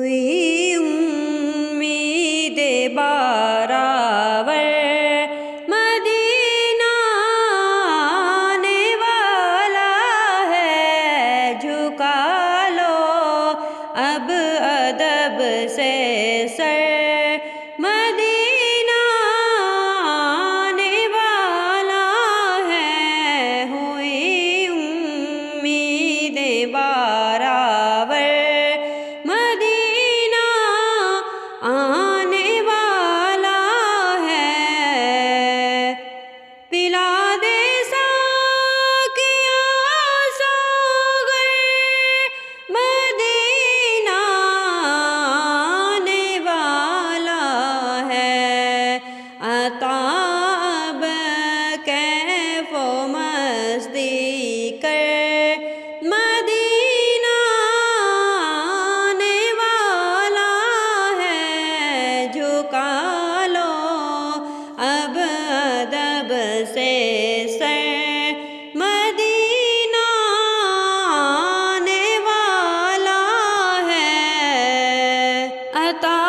ہوئی امید بارآور مدینہ آنے والا ہے، جھکا لو اب ادب سے سر، مدینہ آنے والا ہے، ہوئی امید بارآور مدینہ آنے والا ہے۔ پلا دے ساقیاں ساغر، مدینہ آنے والا ہے، عطا اب کیف و مستی کر، مدینہ آنے والا ہے، جھکا لو اب ادب سے سر، مدینہ آنے والا ہے، عطا